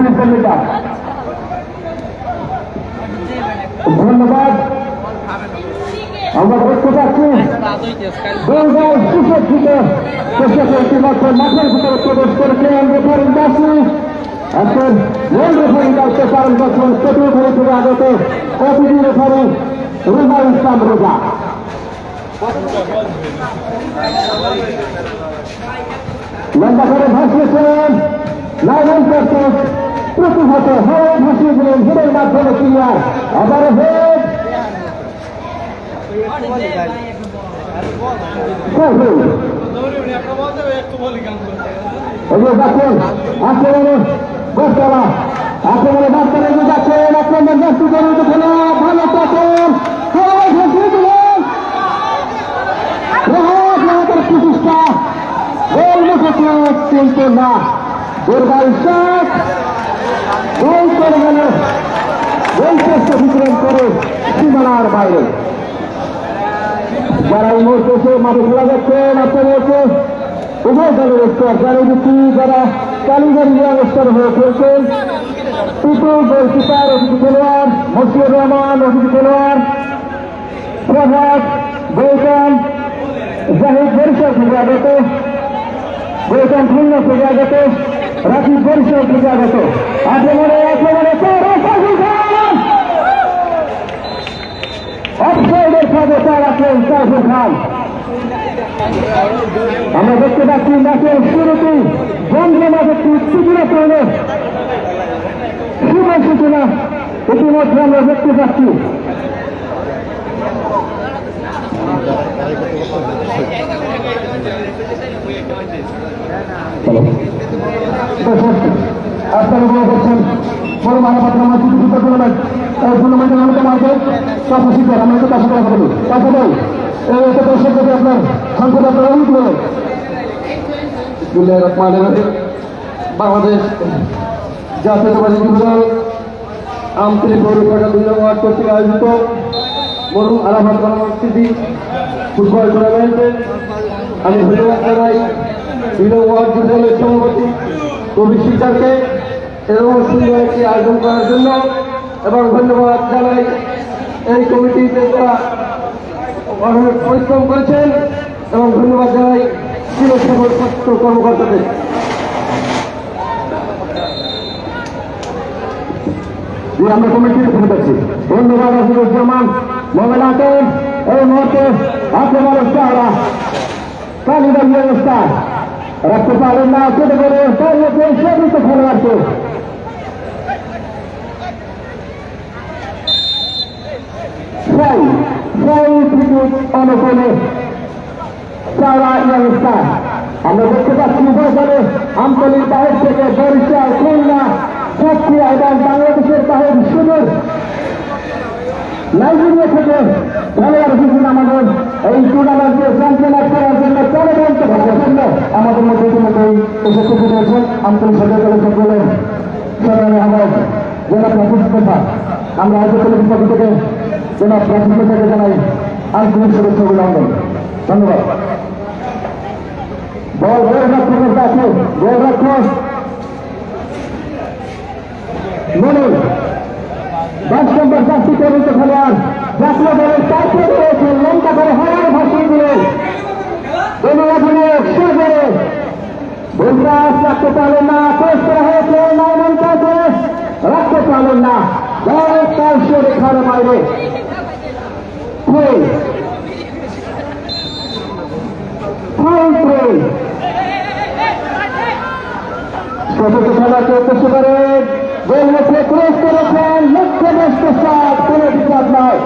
ধন্যবাদ। আমরা দেখতে পাচ্ছি সুসজ্জিত মাঠের ভিতরে প্রবেশ করেছেন রেফারিং দাসী এখন মূল রেফারিং দায়িত্ব পালন করছেন চতুর্থী থেকে আগত অতিথি রেফারি রুমাল ইসলাম রোজা। লম্বা করে ভাসিয়েছেন লাইন করতে প্রতিহত হেড ভাসিয়ে দিলেন হেডের মাধ্যমে ক্লিয়ার। আবার হেড যাচ্ছেন আক্রমণে গোস্তলা আক্রমণে বার্তা লেগে যাচ্ছেন আক্রমণ ব্যক্তি করে খেলা ভালো চাচ্ছেন ভাসিয়ে দিলেন প্রতিষ্ঠা গোল মুখে কিন্তু না দুর্গাল শেখ গোল করে গেল গোল চেষ্টা বিতরণ করে সীমানার বাইরে। যারা এই মুহূর্তে এসে মাঠে খেলা যাচ্ছেন আপনার মুহূর্তে উভয় দলের স্তর যারা দিচ্ছি যারা কালীগঞ্জ স্তর হয়ে খেলছেন পিটু গোলকিপার অতিথি খেলোয়াড় মশিউর রহমান অতিথি খেলোয়াড় প্রভাত বৈকান জাহিদ বরিশাল থেকে আগত বৈকান খুলনা থেকে আগত রাকিব বরিশাল থেকে আগত আক্রমণে অফসাইডের সাথে তার রাখলেন সাইফুল খান। আমরা দেখতে পাচ্ছি ম্যাচের শুরুতেই জমজমাট একটি উত্তেজনাপূর্ণ শুভ সূচনা ইতিমধ্যে আমরা দেখতে পাচ্ছি। আপনারা মনে করছেন বড় মানবতা আমার ছোট ছোট টুর্নামেন্ট এই টুর্নামেন্টের অন্যতম আছে চাপা শিকার আমরা একটু কাছে কথা বলি কাছে দেয় এই একটা দর্শক থেকে আপনার সংকট আপনারা উন্নতি বলেন। বাংলাদেশ জাতীয়তাবাদী যুবদল আমতলী পৌরসভা 2 নং ওয়ার্ড কর্তৃক আয়োজিত মরুম আলাহাবাদ গণস্মৃতি ফুটবল টুর্নামেন্টে আমি ধন্যবাদ জানাই 2 নং ওয়ার্ড যুবদলের সভাপতি কবির শিকদারকে এরকম সুন্দর একটি আয়োজন করার জন্য এবং ধন্যবাদ জানাই এই কমিটিতে যারা অনেক পরিশ্রম করেছেন এবং ধন্যবাদ জানাই চিরসেবক ছাত্র কর্মকর্তাদের। আমরা কমিটির থেকে পাচ্ছি ধন্যবাদ আজিজুজ্জামান মোমেনাকে এই মুহূর্তে আক্রমণের চাওয়া কালীগঞ্জ অবস্থা রাখতে পারেন না কেটে করে সবিত খেলোয়াড়কে অনুকূলে চাওয়া অবস্থা আমরা দেখতে পাচ্ছি উভয় দলে আমতলীর বাহির থেকে বরিশাল খুলনা সাতক্ষীরা এবং বাংলাদেশের বাহির সুদূর নাইজেরিয়া থেকে খেলোয়াড় এসেছেন আমাদের এই টুর্নামেন্টে চ্যাম্পিয়ন করার জন্য চলবন্ত ভাষার জন্য আমাদের মধ্যে ইতিমধ্যেই উপস্থিত হয়েছেন আমতলী সরকার দলের সকলের সরকারি আহ্বায়ক জেলা প্রাথমিকতা আমরা আয়োজনের পক্ষ থেকে জেলা প্রাথমিকতাকে জানাই আন্তরিক শুভেচ্ছা অভিনন্দন ধন্যবাদ। বল গোলরক্ষক আছে গোলরক্ষক মনির 10 নম্বর জার্সি পরিহিত খেলোয়াড় জাতীয় দলের চারটে রয়েছে লঙ্কা করে হারায় ভাসিয়ে দিলেন বুলরাজ রাখতে পারলেন না পেশ করা হয়েছে নাইমান কাছে রাখতে পারলেন না রেখার বাইরে খেলাকে উদ্দেশ্য করে গোল মুখে ক্রস করেছেন লক্ষ্য নষ্ট সাত কোন বিপদ নয়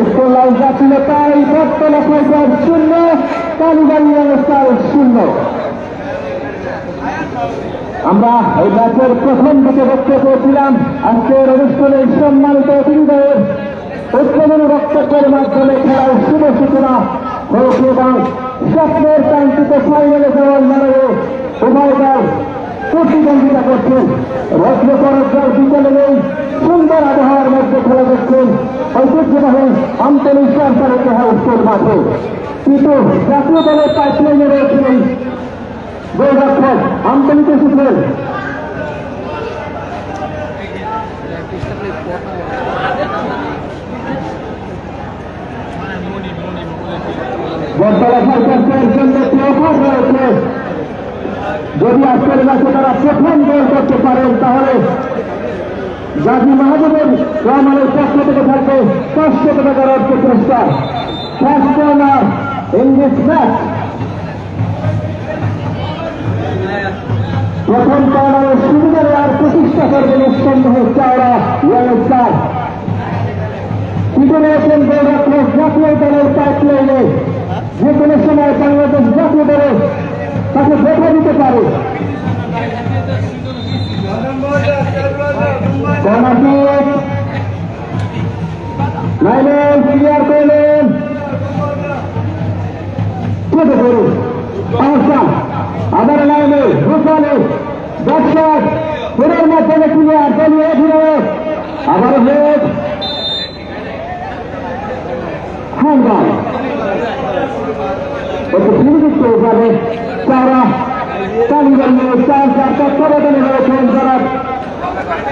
স্কুল লাইন যাচ্ছিল তাই বর্তমান পর্যায়ে 0 কালীগঞ্জ অবস্থায় 0। আমরা এই ম্যাচের প্রথম দিকে দেখতে পেয়েছিলাম আজকের অনুষ্ঠানে সম্মানিত অতিথিদের উদ্বোধনী বক্তব্যের মাধ্যমে খেলার শুভ সূচনা হয়েছে এবং স্বপ্নের কাঙ্ক্ষিত ফাইনালে যাওয়ার লড়াইয়ে উভয় দল প্রতিদ্বন্দ্বিতা করছেন। রত্নকরণ বিকেলে নেই সুন্দর আবহাওয়ার মধ্যে খেলা দেখছেন ঐতিহ্যবাহী আমতলী সরকারি হাউসের মাঠে কিন্তু জাতীয় দলের পাইপলাইনে রয়েছেন গোলরক্ষক আমতলীতে এসেছিলেন বটতলা সার্কাসের জন্য অফার রয়েছে। যদি আজকের ম্যাচে তারা প্রথম গোল করতে পারেন তাহলে গাজী মাহবুবুর রহমানের পক্ষ থেকে থাকবে 500 টাকার অর্থ পুরস্কার। First corner in this match. প্রথম কর্নারের সুবিধা নেওয়ার প্রচেষ্টা করবেন নিঃসন্দেহ চাওড়া ইয়াংস্টার। পিছনে আছেন গোলরক্ষক জাতীয় দলের পাইপলাইনে, যে কোনো সময় বাংলাদেশ জাতীয় দলে তাকে দেখা দিতে পারে। লাইনেন ক্লিয়ার করলেন, ছোট করুন আহসান, আবার লাইনে ঘোষালে দর্শক পুরের মাধ্যমে ক্লিয়ার দলীয় অধিনায়ক আবার হেড হাঙ্গাম একটু ফিরিযুক্ত যাবে তারা তালিবান চার চারটা তরবারি রয়েছেন যারা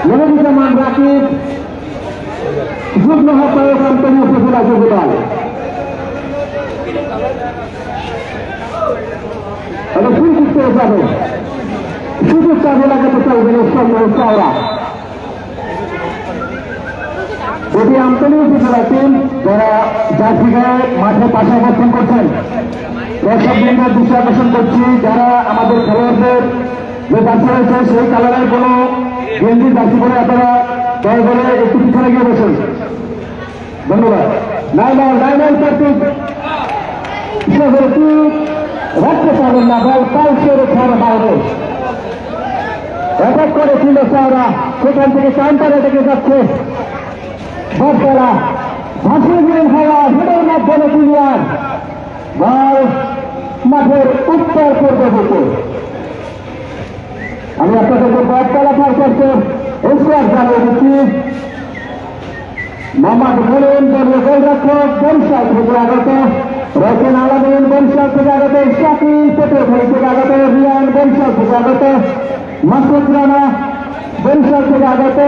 নবীজামান রাকিব যুগ্ম আহ্বায়ক আন্তর্জাতিক উপজেলা যুবদল। এটা ফিরিযুক্ত যাবে সুযোগ কাজে লাগাতে চাইবেন চাওড়া। যদি আন্তর্জাতিক উপজেলা টিম যারা জার্সি গায়ে মাঠে পাশে অবস্থান করছেন, দর্শকবৃন্দের দৃষ্টি আকর্ষণ করছি, যারা আমাদের খেলোয়াড়দের যে জার্সি রয়েছে সেই কালারের কোনো গেঞ্জি জার্সি করে আপনারা দয়া করে একটু পিছনে গিয়ে বসুন। ধন্যবাদ। নাইনাল প্রতীক রাখতে পারবেন না, বল পাউসের খেলার বাইরে অ্যাটাক করেছিল চাওড়া, সেখান থেকে কাউন্টারে থেকে যাচ্ছে বটতলা, ভাসিয়ে দিলেন হাওয়া, হেডের মাধ্যমে ক্লিয়ার, বল মাঠের উত্তর পূর্ব দিকে। আমি আপনাদেরকে বটতলা সার্কাসের স্কোয়াড জানিয়ে দিচ্ছি। মোহাম্মদ বলুন দলীয় গোলরক্ষক বরিশাল থেকে আগত, রয়েছেন আলাদিন বরিশাল থেকে আগত, শাকিল পেট্রোখালী থেকে আগত, রিয়ান বরিশাল থেকে আগত, মাসুদ রানা বরিশাল থেকে আগত,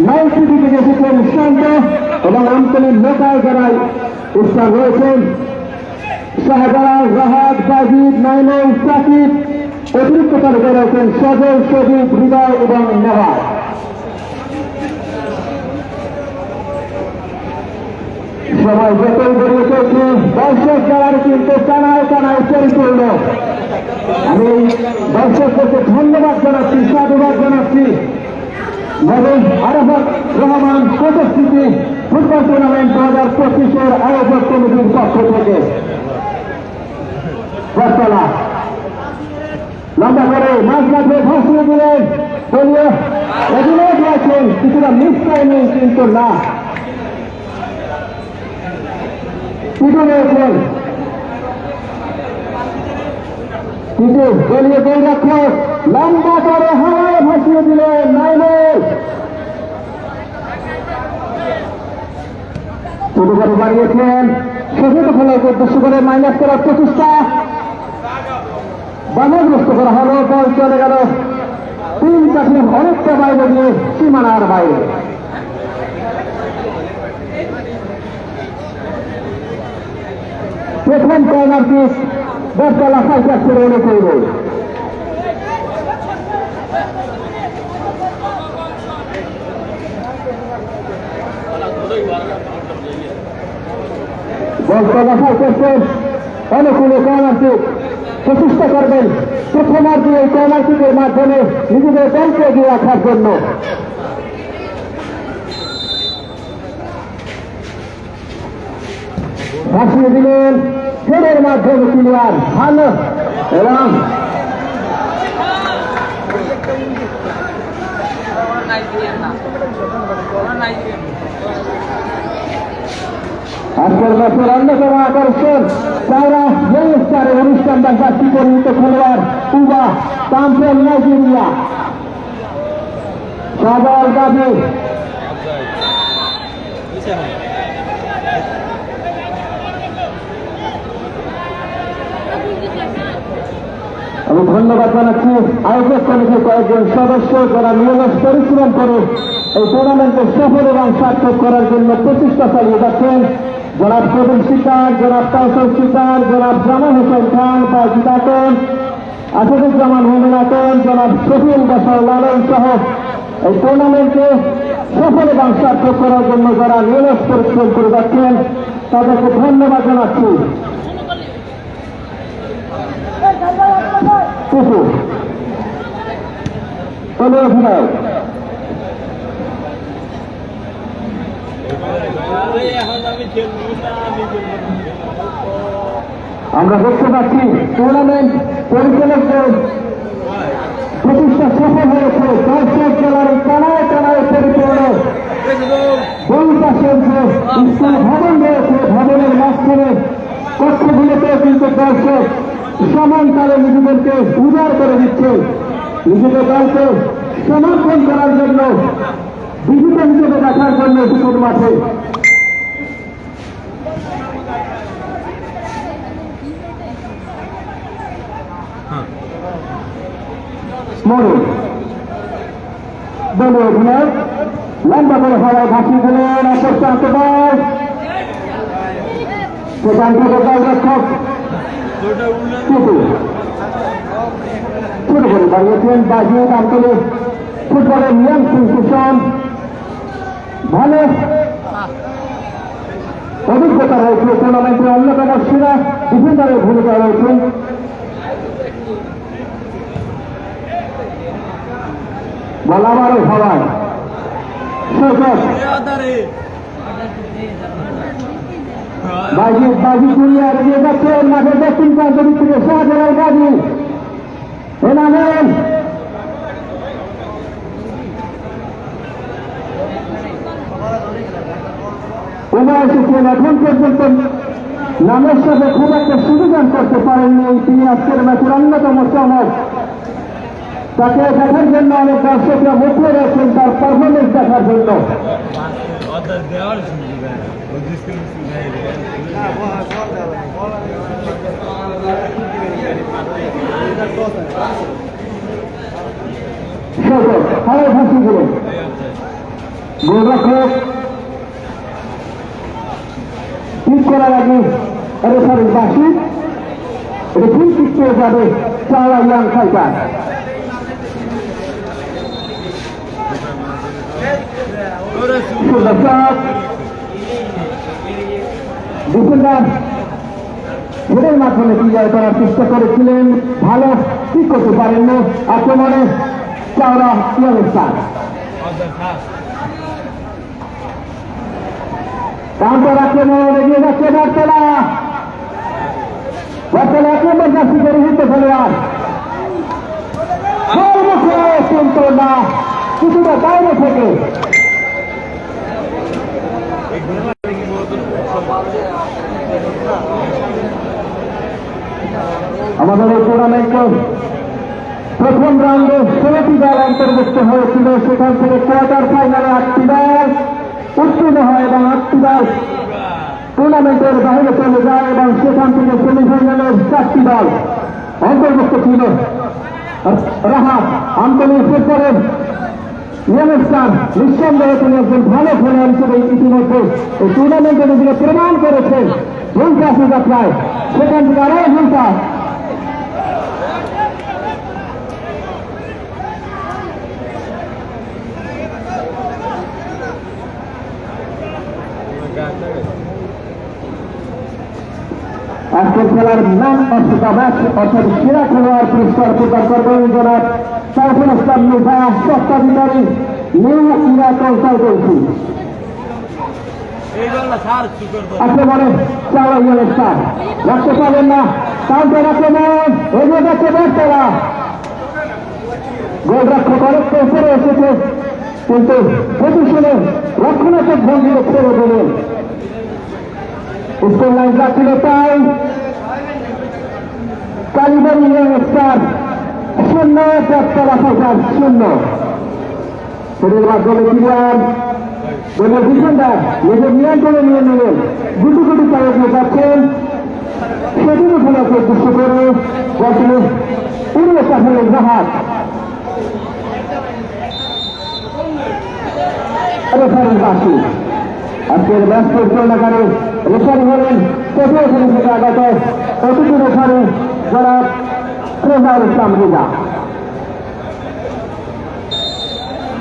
নাইসিটি থেকে এসেছেন শান্ত এবং অঞ্চলের লোকাল যারাই উৎসাহ রয়েছেন শাহজালাল, রাহাত, বাজিদ, নাইনুল, সাকিব, অতিরিক্ত তালিকায় রয়েছেন সজল, সজীব, হৃদয় এবং নেওয়াজ। সবাই যতই বেরিয়ে চলছে দর্শক যারা কিন্তু টানায় টানায় পরিপূর্ণ। আমি দর্শকদেরকে ধন্যবাদ জানাচ্ছি, সাধুবাদ জানাচ্ছি। আরাফাত রহমান উপস্থিতি ফুটবল টুর্নামেন্ট 2025-এর আয়োজক কমিটির পক্ষ থেকে বটতলা লম্বা করে মাঝ মাঠে ভাসিয়ে দিলেন দলীয় অধিনায়ক রয়েছেন, কিছুটা মিস টাইমিং কিন্তু না, পিটু রয়েছেন কিন্তু দলীয় গোলরক্ষক লম্বা করে হাওয়ায় ভাসিয়ে দিলেন নাইনুল। ছোট করে বাড়িয়েছেন, সচেতন খেলাকে উদ্দেশ্য করে মাইনাস করার প্রচেষ্টা, বাধাগ্রস্ত করা হলো, বল চলে গেল 3 কাঠের অনেকটা বাইরে গিয়ে সীমানার বাইরে। প্রথম কর্নার কিক বটতলা সার্কাসের অনুকূল। বটতলা সার্কাসের অনুকূলে কর্নার কিক প্রচেষ্টা করবেন প্রথমার্ধে এই কর্নার কিকের মাধ্যমে নিজেদের দলকে এগিয়ে রাখার জন্য। ভাসিয়ে দিলেন হেডের মাধ্যমে ক্লিয়ার, ভালো এবং আজকের ম্যাচের অন্যতম আকর্ষণ চাওড়া ইয়াংস্টারের অনুষ্ঠান বাসী পরিণত খেলোয়াড় উবা তামফেল নাইজেরিয়া সাবাল গাজী আমি ধন্যবাদ জানাচ্ছি আয়োজক কমিটির কয়েকজন সদস্য যারা নিয়মিত পরিশ্রম করে এই টুর্নামেন্টকে সফল এবং সার্থক করার জন্য প্রচেষ্টা চালিয়ে যাচ্ছেন। জনাব প্রবীণ শিকার, জনাব কাউসার শিকার, জনাব জামান হোসেন খান, বাজিদ আতন, আসাদুজ্জামান মোমিন আতন, জনাব শফিউল বাশার লালন সহ এই টুর্নামেন্টকে সফল এবং সার্থক করার জন্য যারা নিয়মিত পরিশ্রম করে যাচ্ছেন তাদেরকে ধন্যবাদ জানাচ্ছি। আমরা দেখতে পাচ্ছি টুর্নামেন্ট পরিচালকদের প্রতিষ্ঠা সফল হয়েছে। দর্শক খেলার টানায় টানায় পরিপূর্ণ দুই পাশে স্কুল ভবন রয়েছে। ভবনের মাঝখানে কক্ষগুলোতে কিন্তু দর্শক সমানতালে নিজেদেরকে উজাড় করে দিচ্ছে, নিজেদের দলকে সমর্থন করার জন্য, বিজেপি হিসেবে দেখার জন্য সুপুর মাঠে। মরুন দলীয় অধিনায়ক লম্বা করে হওয়ায় ভাসিয়ে দিলেন অপরচান্ত বল। সেখান থেকে গোলরক্ষক ছোট করে দাঁড়িয়েছেন বাজিদ আমতলী ফুটবলের নিয়ম শৃঙ্খলা ভালো অভিজ্ঞতা রয়েছে। টুর্নামেন্টের অন্যতম সেরা ডিফেন্ডারের ভূমিকা রয়েছে। বল আবারও হওয়ায় বাজিদ দুনিয়া এগিয়ে যাচ্ছেন মাঠের দক্ষিণ প্রান্ত দিক থেকে শাহজালাল গাজী এনামেন উমা এসেছেন। এখন পর্যন্ত নামের সাথে খুব একটা সুবিধান করতে পারেননি। তিনি আজকের ম্যাচের অন্যতম চমক। তাকে দেখার জন্য অনেক দর্শকরা মুখে রয়েছেন তার পারফরমেন্স দেখার জন্য। গোলরক্ষক ঠিক করার আগে রেফারি বাসিদ এটা ঠিক ঠিক পেয়ে যাবে চাওয়া ইয়াং ফাইটার। ডিফেন্ডার হেডের মাধ্যমে ক্লিয়ার করার চেষ্টা করেছিলেন, ভালো ঠিক করতে পারেননি। আক্রমণে চাওয়া ইয়াং স্টার কাউন্টার আক্রমণ এগিয়ে যাচ্ছে বটতলা। বটতলা এক নম্বর জার্সি পরিহিত খেলোয়াড় কিন্তু না কিছুটা বাইরে থেকে আমাদের এই টুর্নামেন্টে প্রথম রাউন্ডে 16টি দল অন্তর্ভুক্ত হয়েছিল। সেখান থেকে কোয়ার্টার ফাইনালে 8টি দল উত্তীর্ণ হয় এবং 8টি দল টুর্নামেন্টের বাইরে চলে যায় এবং সেখান থেকে সেমিফাইনালের 4টি দল অন্তর্ভুক্ত ছিল। রাহাত আন্তর্জাতিক ফুটবলের নিয়মস্থান নিঃসন্দেহে তিনি একজন ভালো খেলোয়াড় হিসেবে ইতিমধ্যে এই টুর্নামেন্টে নিজেকে প্রমাণ করেছেন। ভূমিকা আসে যাত্রায় সেখান থেকে আরো ভূমিকা আজকের খেলার ম্যান অফ দ্য ম্যাচ অর্থাৎ সেরা খেলোয়াড় পুরস্কার প্রদান করবেন জনাব সাইফুল ইসলাম নিভা, স্বত্বাধিকারী নিউ ইরা কনসালটেন্সি। আক্রমণে চাওয়া ইয়াং স্টার রাখতে পারবেন না, কাউন্টার আক্রমণ এগিয়ে যাচ্ছে বটতলা। গোলরক্ষক অনেকটা উপরে এসেছে কিন্তু প্রতিশোধে রক্ষণাত্মক ভঙ্গিতে ছেড়ে দিলেন। স্কোর লাইন যাচ্ছিল তাই কালীবাড়ি ইয়াং স্টার 0, বটতলা ফাইটার্স 0। শরীর মাধ্যমে ক্লিয়ার দলের ডিফেন্ডার নিজের নিয়ন্ত্রণে নিয়ে নিলেন। গুটি গুটি চালিয়ে যাচ্ছেন সেদিনও খেলাকে উদ্দেশ্য করে বলছিলেন উনিও পাঠালেন জাহাজ। রেফারির বাসী আজকের ম্যাচ পরিচালনাকারী রেফারি হলেন পটুয়াখালী থেকে আগত অতিথি রেফারি যারা রেজাউল ইসলাম রিজা।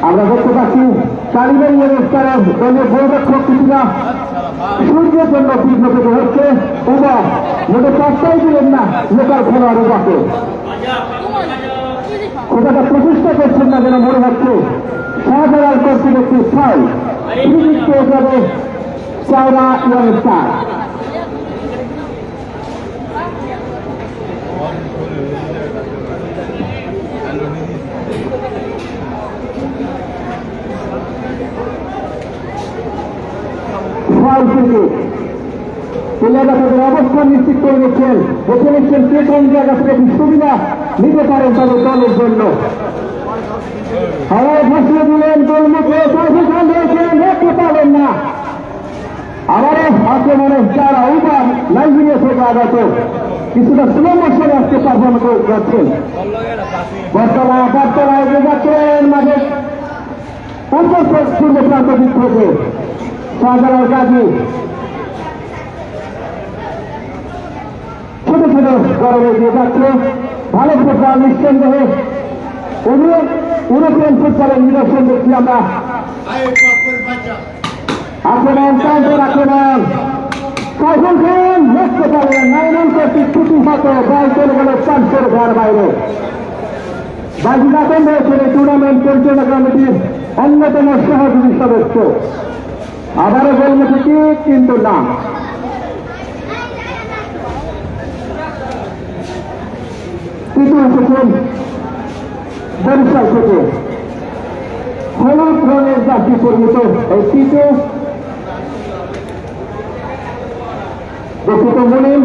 আমরা দেখতে পাচ্ছি কালীবাড়িয়া রেস্তারের দলীয় গোলরক্ষক কিছুটা সূর্যের জন্য বিঘ্ন পেতে হচ্ছে। উবা মোটে চারটাই দিলেন না লোকাল খেলোয়াড় উবাকে, ওটাটা প্রচেষ্টা করছেন না যেন মনে হচ্ছে শাহজালাল কর্তৃক একটি ফাউল পেয়ে যাবে চাওড়া ইয়ং স্টার। প্লেয়াররা তাদের অবস্থান নিশ্চিত করে নিচ্ছেন, দেখে নিচ্ছেন কে কোন জায়গা থেকে সুবিধা নিতে পারেন তাদের দলের জন্য। হাওয়ায় ভাসিয়ে দিলেন গোলমুখে, দেখতে পাবেন না। আবারও আক্রমণের যারা উবার নাইজেরিয়া থেকে আগত কিছুটা স্লো মোশনে আজকে পারফর্ম করছেন। বর্তমায় এগিয়ে যাচ্ছেন মাঝে উত্তর পূর্ব প্রান্ত দিক থেকে শাহজালাল গাজী ছোট ছোট গরমে দিয়ে যাচ্ছে। ভালো ফুটবল নিঃসন্দেহে ইউরোপিয়ান ফুটবলের নিদর্শন দেখছি আমরা। আক্রমণ কাউন্টার আক্রমণ সাইফুল খান দেখতে পারেন নাইনুল কর্তৃক ছুটি হতো, বল চলে গেল চারশোর ঘর বাইরে। বাজিরাতন রয়েছেন এই টুর্নামেন্ট পরিচালনা কমিটির অন্যতম সহযোগী সদস্য। আবারও গোলমুখী কিক, কিন্তু না। তৃতীয় এসেছেন বরিশাল থেকে হলুদ রঙের জাতি পরিণত এই তৃতীয় দুঃখিত মনিম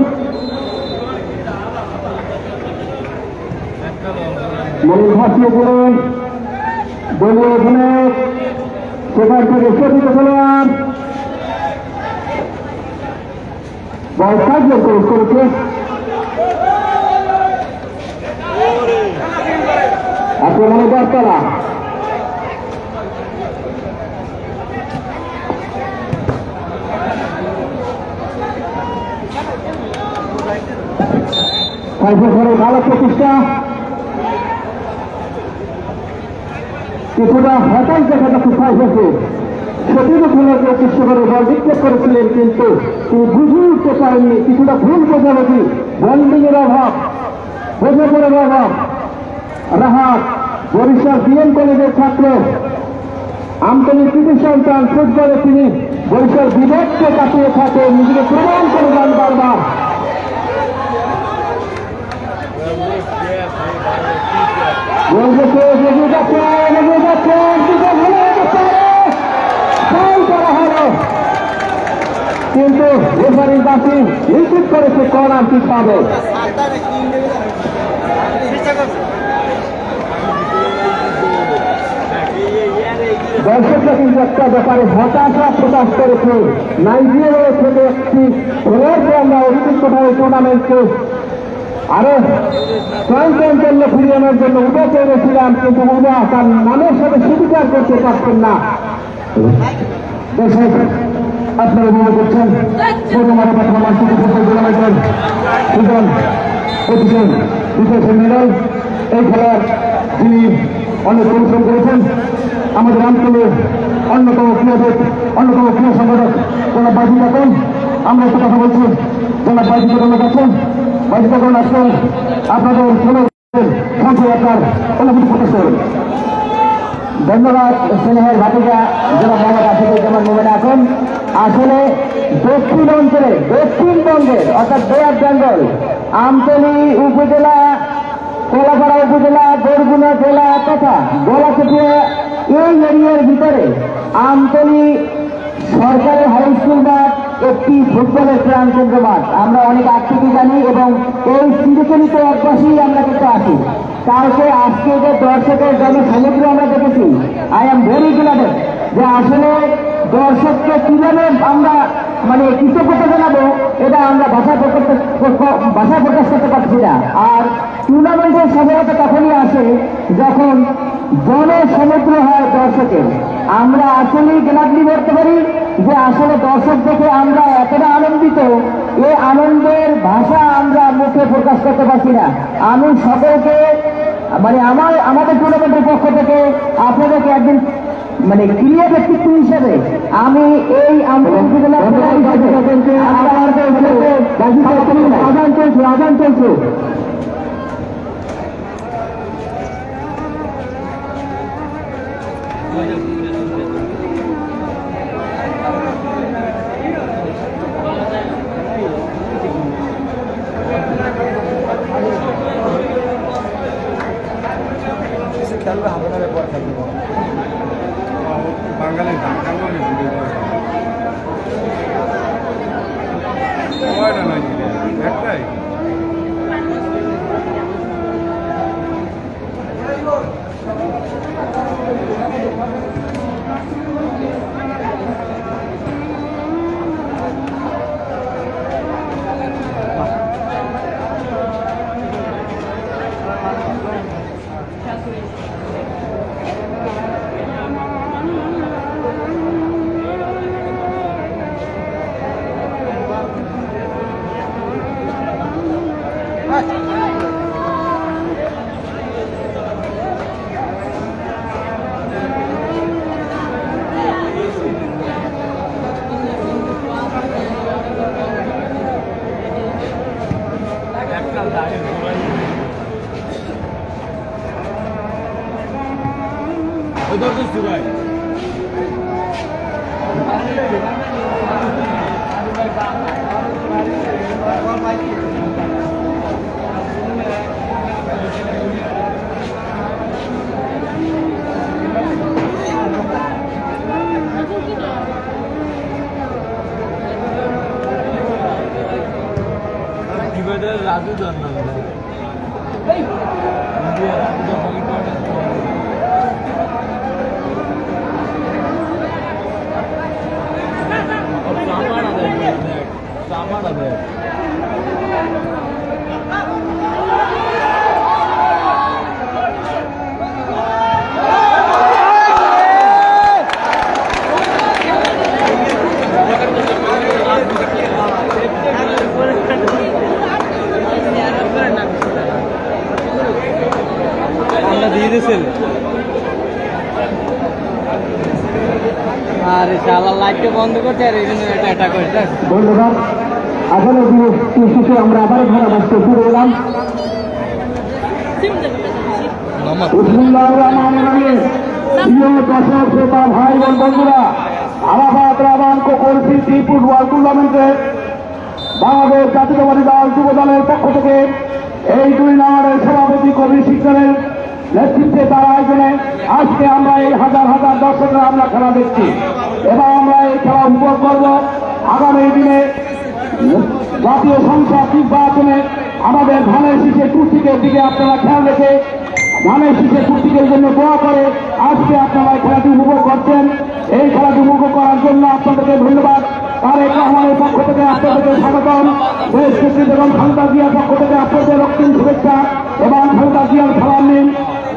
ভাসিয়ে দিলেন দলীয় অধিনায়ক সেখান থেকে শোধিত খেলোয়াড় বল কার্যকর করেছে। আক্রমণে দরতলা ভালো প্রতিষ্ঠা, কিছুটা হতাশ দেখা যাচ্ছে। ফাইভে সতীর্থ খেলোয়াড়কে উদ্দেশ্য করে বল বিক্ষেপ করেছিলেন, কিন্তু তিনি বুঝে উঠতে পারেননি। কিছুটা ভুল বোঝাবুঝি, বন্ডিং এর অভাব, বোঝাপড়ার অভাব। রাহাত বরিশাল বিএম কলেজের ছাত্র, আমতলী কৃতি সন্তান, ফুটবলে তিনি বরিশাল বিভাগকে কাটিয়ে থাকেন, নিজেকে প্রমাণ করে যান বারবার। কিন্তু রেফারির বাসী নিশ্চিত করেছে কর্নার কিক পাবে। দর্শকরা কিন্তু একটা ব্যাপারে হতাশা প্রকাশ করেছে। নাইজেরিয়া থেকে একটি খেলোয়াড়কে আমরা অভিযোগ কোথাও টুর্নামেন্টকে আরো স্বয়ংসম্পন্ন ফিরিয়ে আনার জন্য উঠে চেয়েছিলাম, কিন্তু উদা তার নামের সাথে স্বীকার করতে পারছেন না। আপনারা মনে করছেন প্রথমারে পাঠানোর ফুটবল টুর্নামেন্টের সুজন প্রতিজন দ্বিতীয় মেডাল এই খেলার যিনি অনেক পরিশ্রম করেছেন আমাদের অঞ্চলের অন্যতম ক্রীড়া সংগঠক জনাব বাজি কাকন। আমরা একটা কথা বলছি, জনাব বাজি কাকনের কাছে। বাজি কাকন আজকে আপনাদের সংখ্যা আপনার অনুভূতি প্রকাশ করবেন। ধন্যবাদ স্নেহের ভাতিজা জনাব মোহাম্মদ আশিকুজ্জামান মোমেন। এখন আসলে দক্ষিণ অঞ্চলে দক্ষিণবঙ্গের অর্থাৎ বে অফ বেঙ্গল আমতলী উপজেলা, কোলাপাড়া উপজেলা, বরগুনা জেলা তথা গলাচিটিয়া এই এরিয়ার ভিতরে আমতলী সরকারি হাই স্কুল মাঠ একটি ফুটবলের প্রাণকেন্দ্র মাঠ। আমরা অনেক আগ থেকে জানি এবং এই চিরচলিত অভ্যাসেই আমরা কিন্তু আসি। কালকে আজকে যে দর্শকের জনসমুদ্র আমরা দেখেছি, আই এম ভেরি গ্ল্যাড যে আসলে দর্শককে কিভাবে আমরা মানে কৃতজ্ঞতা জানাবো এটা আমরা ভাষা প্রকাশ করতে পারছি না। আর টুর্নামেন্টের সফলতা তখনই আসে যখন জনসমুদ্র হয় দর্শকের। আমরা আসলেই গ্লাডলি বলতে পারি যে আসলে দর্শক দেখে আমরা এতটা আনন্দিত, এই আনন্দের ভাষা আমরা মুখে প্রকাশ করতে পারছি না। আমি সকলকে আমাদের টুর্নামেন্টের পক্ষ থেকে আপনাদেরকে একদিন ক্রিয়া ব্যক্তিত্ব হিসেবে আমি এই আন্দোলন চলছে। খেলবে হবে না পর খেলবে বাঙালি একটাই রাজু জানলাম सामान है আরে শালা লাইটটা বন্ধ করতে আর এখানে এটা করতে ধন্যবাদ। আসলে শেষে আমরা আবার ধারাভাষ্য শুরু হলাম। দর্শক শ্রোতা ভাই বোন বন্ধুরা, আরাফাত রাহমান পরিস্থিতি ফুটবল টুর্নামেন্টে বাংলাদেশ জাতীয়তাবাদী দল যুব দলের পক্ষ থেকে এই 2 নম্বরের সভাপতি কবির শিকদারের নেতৃত্বে তার আয়োজনে আজকে আমরা এই হাজার হাজার দর্শকরা আমরা খেলা দেখছি এবং আমরা এই খেলা উপভোগ করব। আগামী দিনে জাতীয় সংসদ নির্বাচনে আমাদের ধানের শীষের কুর্তিকের দিকে আপনারা খেয়াল রেখে ধানের শীষের কুর্তিকের জন্য দোয়া করে আজকে আপনারা খেলাটি উপভোগ করছেন। এই খেলাটি উপভোগ করার জন্য আপনাদেরকে ধন্যবাদ। তারেক রহমানের পক্ষ থেকে আপনাদেরকে স্বাগতম। দেশ নেত্রী এবং খালেদা জিয়ার পক্ষ থেকে আপনাদের রক্তিম শুভেচ্ছা এবং খালেদা জিয়ার সালাম নিন।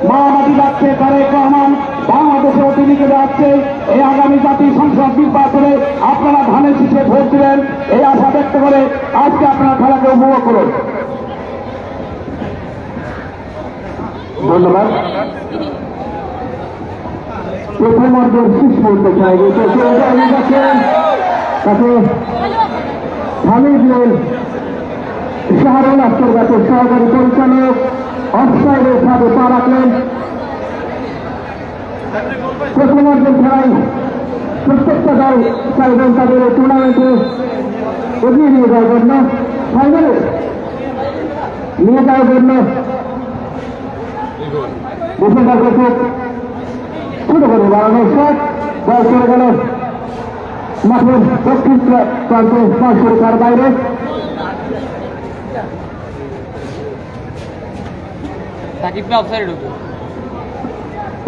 মাওবাদী যাচ্ছে তারেক রহমান, বাংলাদেশেও তিনি যাচ্ছে। এই আগামী জাতীয় সংসদ নির্বাচনে আপনারা ধানের শীষে ভোট দিবেন এই আশা ব্যক্ত করে আজকে আপনারা খেলাকে উপভোগ করুন। ধন্যবাদ। প্রথমার্ধের শেষ মুহূর্তে চাই তাকে হামিদুল শাহরুল আন্তর্জাতিক সহকারী পরিচালক অফসাইডের সাথে পা রাখলেন। প্রথমার্ধের খেলায় প্রত্যেকটা দল চাইবেন তাদের টুর্নামেন্টে এগিয়ে নিয়ে যাওয়ার জন্য, ফাইনালে নিয়ে যাওয়ার জন্য ডিফেন্ডারকে খুব ছোট করে বাড়ানোর শট বল চলে গেল মাঠের দক্ষিণ প্রান্তে 500 রেখার বাইরে।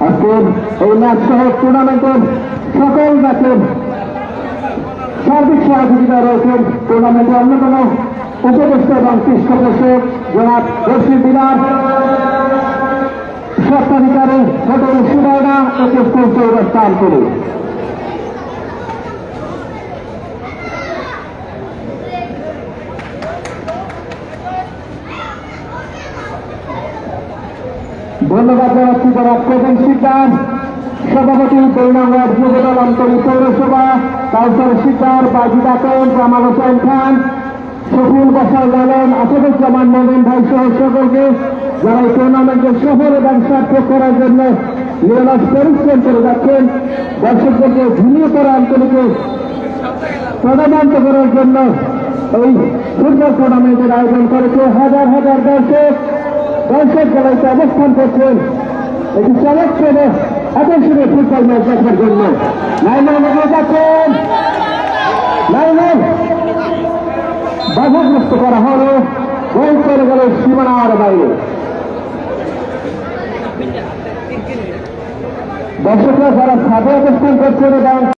আজকের এই ম্যাচ সহ টুর্নামেন্টের সকল ম্যাচের সার্বিক সহযোগিতা রয়েছেন টুর্নামেন্টের অন্যতম উপদেষ্টা এবং পৃষ্ঠপোষক জনাব দক্ষিণ বিভাগ স্বত্বাধিকারী হোটেল সুবর্ণা একে অবস্থান করে ধন্যবাদ জানাচ্ছি যারা প্রধান সিদ্ধান্ত সভাপতি 2 নং ওয়ার্ড যুবদল আন্তরিক পৌরসভা কাউন্সিলর সিদ্ধার বাজিদ আকন জামাল হোসেন খান শফিউল বাসার লালন আসাদুজ্জামান মোমিন ভাই সহ সকলকে যারা এই টুর্নামেন্টের সফল এবং সার্থক করার জন্য নিরলস পরিশ্রম করে যাচ্ছেন দর্শকদেরকে ঝুলিয়ে পড়া আন্তরিকে প্রদানান্ত করার জন্য এই ফুটবল টুর্নামেন্টের আয়োজন করেছে হাজার হাজার দর্শক জেলায় অবস্থান করছেন একটি চমৎকার আকর্ষণীয় ফুটবল ম্যাচ দেখার জন্য লাইনের এগিয়ে যাচ্ছেন লাইনের বাধাগ্রস্ত করা হলো গোল চলে গেল সীমানার বাইরে দর্শকরা যারা ছাদে অবস্থান করছেন এবং